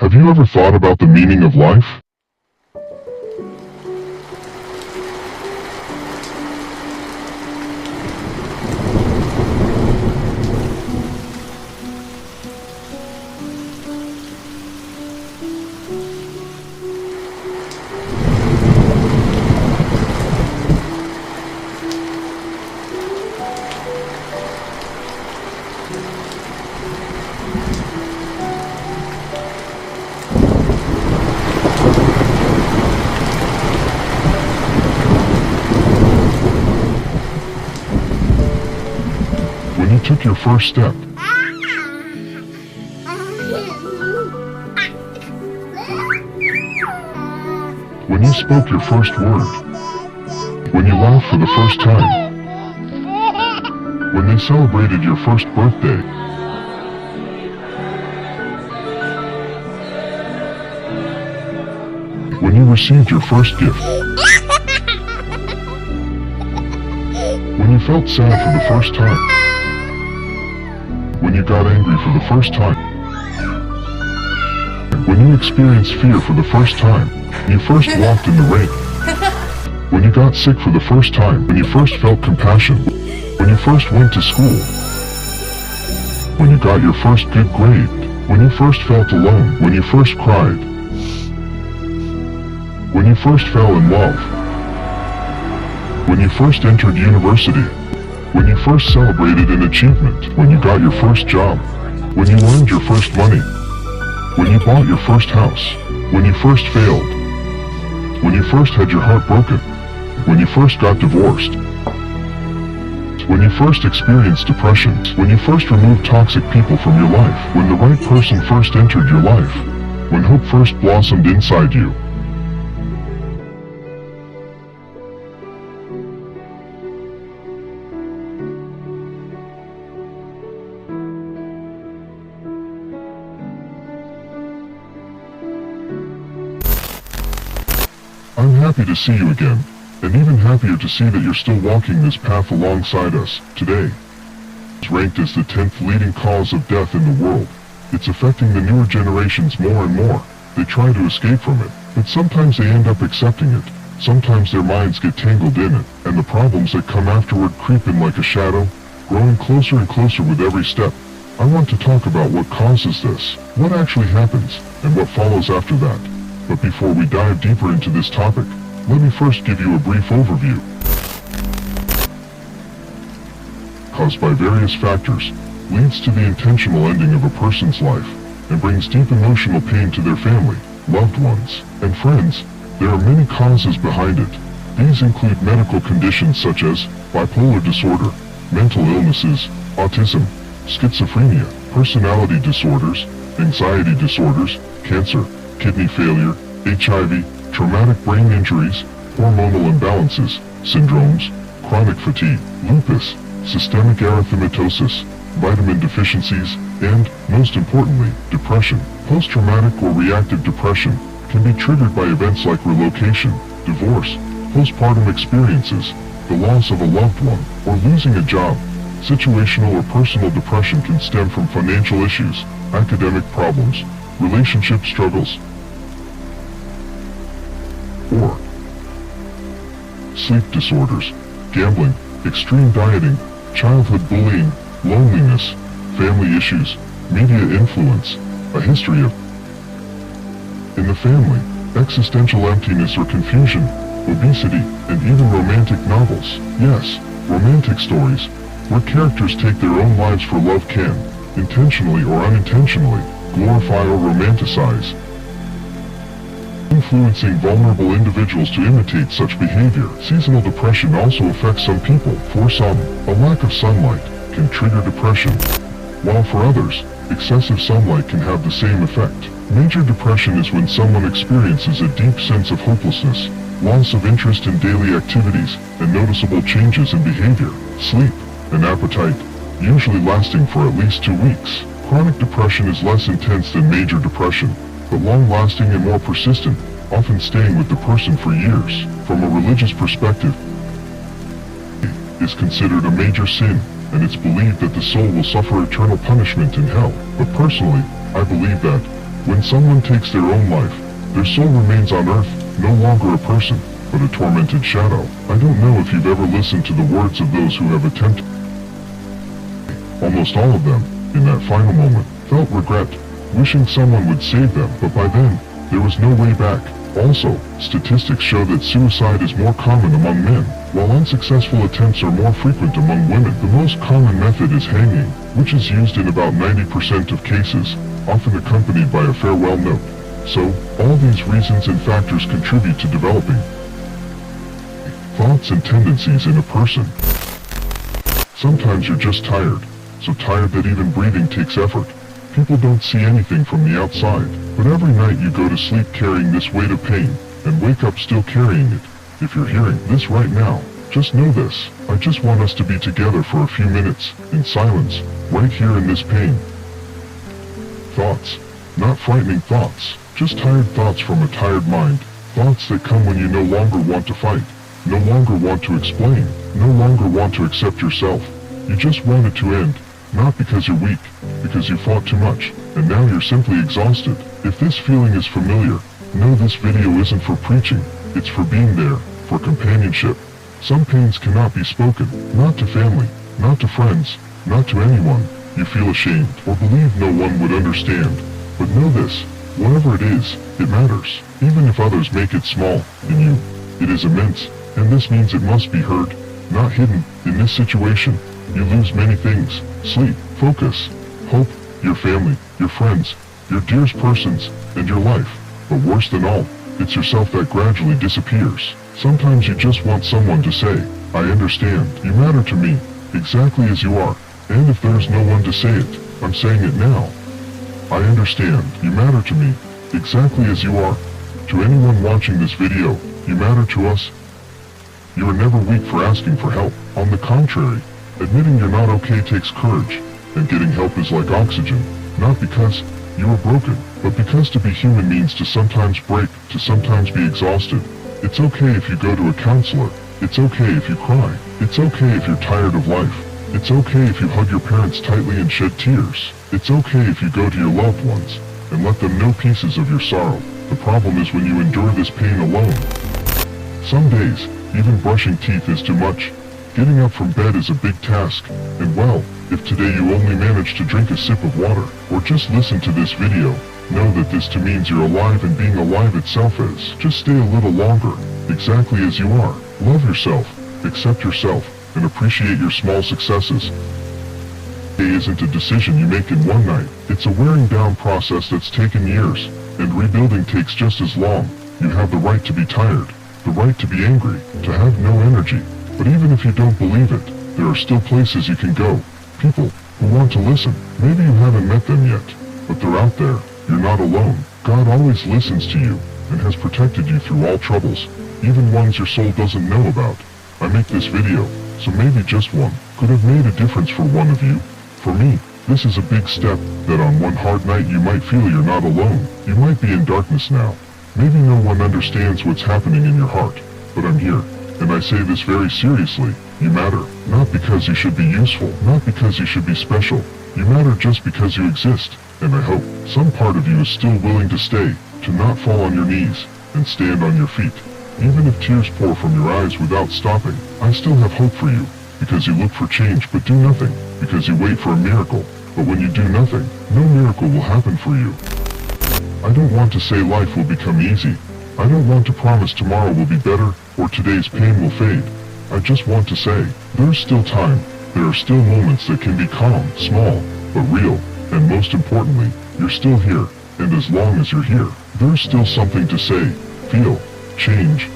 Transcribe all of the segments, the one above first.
Have you ever thought about the meaning of life? When you took your first step, when you spoke your first word, when you laughed for the first time, when they celebrated your first birthday, when you received your first gift, when you felt sad for the first time, when you got angry for the first time, when you experienced fear for the first time, when you first walked in the rain, when you got sick for the first time, when you first felt compassion, when you first went to school, when you got your first good grade, when you first felt alone, when you first cried, when you first fell in love, when you first entered university, when you first celebrated an achievement, when you got your first job, when you earned your first money, when you bought your first house, when you first failed, when you first had your heart broken, when you first got divorced, when you first experienced depression, when you first removed toxic people from your life, when the right person first entered your life, when hope first blossomed inside you. I'm happy to see you again, and even happier to see that you're still walking this path alongside us, today. It's ranked as the 10th leading cause of death in the world. It's affecting the newer generations more and more. They try to escape from it, but sometimes they end up accepting it. Sometimes their minds get tangled in it, and the problems that come afterward creep in like a shadow, growing closer and closer with every step. I want to talk about what causes this, what actually happens, and what follows after that. But before we dive deeper into this topic, let me first give you a brief overview. Caused by various factors, leads to the intentional ending of a person's life, and brings deep emotional pain to their family, loved ones, and friends. There are many causes behind it. These include medical conditions such as bipolar disorder, mental illnesses, autism, schizophrenia, personality disorders, anxiety disorders, cancer, kidney failure, HIV, traumatic brain injuries, hormonal imbalances, syndromes, chronic fatigue, lupus, systemic erythematosus, vitamin deficiencies, and, most importantly, depression. Post-traumatic or reactive depression can be triggered by events like relocation, divorce, postpartum experiences, the loss of a loved one, or losing a job. Situational or personal depression can stem from financial issues, academic problems, relationship struggles, or sleep disorders, gambling, extreme dieting, childhood bullying, loneliness, family issues, media influence, a history of in the family, existential emptiness or confusion, obesity, and even romantic novels. Yes, romantic stories, where characters take their own lives for love can, intentionally or unintentionally, glorify or romanticize, influencing vulnerable individuals to imitate such behavior. Seasonal depression also affects some people. For some, a lack of sunlight can trigger depression, while for others, excessive sunlight can have the same effect. Major depression is when someone experiences a deep sense of hopelessness, loss of interest in daily activities, and noticeable changes in behavior, sleep, and appetite, usually lasting for at least 2 weeks. Chronic depression is less intense than major depression, but long-lasting and more persistent, often staying with the person for years. From a religious perspective, is considered a major sin, and it's believed that the soul will suffer eternal punishment in hell. But personally, I believe that When someone takes their own life, their soul remains on earth, no longer a person, but a tormented shadow. I don't know if you've ever listened to the words of those who have attempted. Almost all of them, in that final moment, felt regret, wishing someone would save them, but by then, there was no way back. Also, statistics show that suicide is more common among men, while unsuccessful attempts are more frequent among women. The most common method is hanging, which is used in about 90% of cases, often accompanied by a farewell note. So, all these reasons and factors contribute to developing thoughts and tendencies in a person. Sometimes you're just tired, so tired that even breathing takes effort. People don't see anything from the outside, but every night you go to sleep carrying this weight of pain, and wake up still carrying it. If you're hearing this right now, just know this. I just want us to be together for a few minutes, in silence, right here in this pain. Thoughts. Not frightening thoughts, just tired thoughts from a tired mind. Thoughts that come when you no longer want to fight, no longer want to explain, no longer want to accept yourself. You just want it to end, not because you're weak, because you fought too much, and now you're simply exhausted. If this feeling is familiar, know this video isn't for preaching, it's for being there, for companionship. Some pains cannot be spoken, not to family, not to friends, not to anyone. You feel ashamed, or believe no one would understand. But know this, whatever it is, it matters. Even if others make it small, in you, it is immense, and this means it must be heard, not hidden. In this situation, you lose many things: sleep, focus, hope, your family, your friends, your dearest persons, and your life. But worse than all, it's yourself that gradually disappears. Sometimes you just want someone to say, I understand, you matter to me, exactly as you are. And if there's no one to say it, I'm saying it now. I understand, you matter to me, exactly as you are. To anyone watching this video, you matter to us. You are never weak for asking for help. On the contrary, admitting you're not okay takes courage, and getting help is like oxygen, not because you are broken, but because to be human means to sometimes break, to sometimes be exhausted. It's okay if you go to a counselor. It's okay if you cry. It's okay if you're tired of life. It's okay if you hug your parents tightly and shed tears. It's okay if you go to your loved ones and let them know pieces of your sorrow. The problem is when you endure this pain alone. Some days, even brushing teeth is too much. Getting up from bed is a big task, and well, if today you only manage to drink a sip of water, or just listen to this video, know that this too means you're alive, and being alive itself is. Just stay a little longer, exactly as you are. Love yourself, accept yourself, and appreciate your small successes. Day isn't a decision you make in one night. It's a wearing down process that's taken years, and rebuilding takes just as long. You have the right to be tired, the right to be angry, to have no energy. But even if you don't believe it, there are still places you can go. People who want to listen. Maybe you haven't met them yet, but they're out there. You're not alone. God always listens to you, and has protected you through all troubles, even ones your soul doesn't know about. I make this video, so maybe just one could have made a difference for one of you. For me, this is a big step, that on one hard night you might feel you're not alone. You might be in darkness now. Maybe no one understands what's happening in your heart, but I'm here, and I say this very seriously. You matter, not because you should be useful, not because you should be special. You matter just because you exist, and I hope some part of you is still willing to stay, to not fall on your knees, and stand on your feet. Even if tears pour from your eyes without stopping, I still have hope for you, because you look for change but do nothing, because you wait for a miracle, but when you do nothing, no miracle will happen for you. I don't want to say life will become easy. I don't want to promise tomorrow will be better, or today's pain will fade. I just want to say, there's still time. There are still moments that can be calm, small, but real, and most importantly, you're still here, and as long as you're here, there's still something to say, feel, change.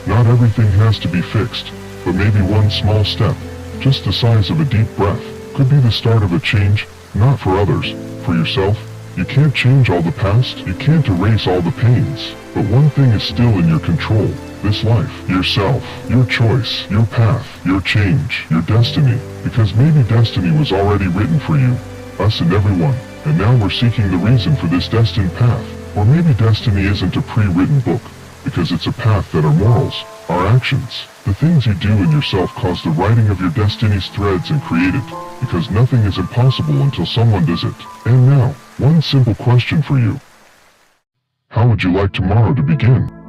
Not everything has to be fixed, but maybe one small step, just the size of a deep breath, could be the start of a change, not for others, for yourself. You can't change all the past, you can't erase all the pains, but one thing is still in your control. This life, yourself, your choice, your path, your change, your destiny, because maybe destiny was already written for you, us and everyone, and now we're seeking the reason for this destined path. Or maybe destiny isn't a pre-written book, because it's a path that our morals, our actions, the things you do in yourself cause the writing of your destiny's threads and create it, because nothing is impossible until someone does it. And now, one simple question for you. How would you like tomorrow to begin?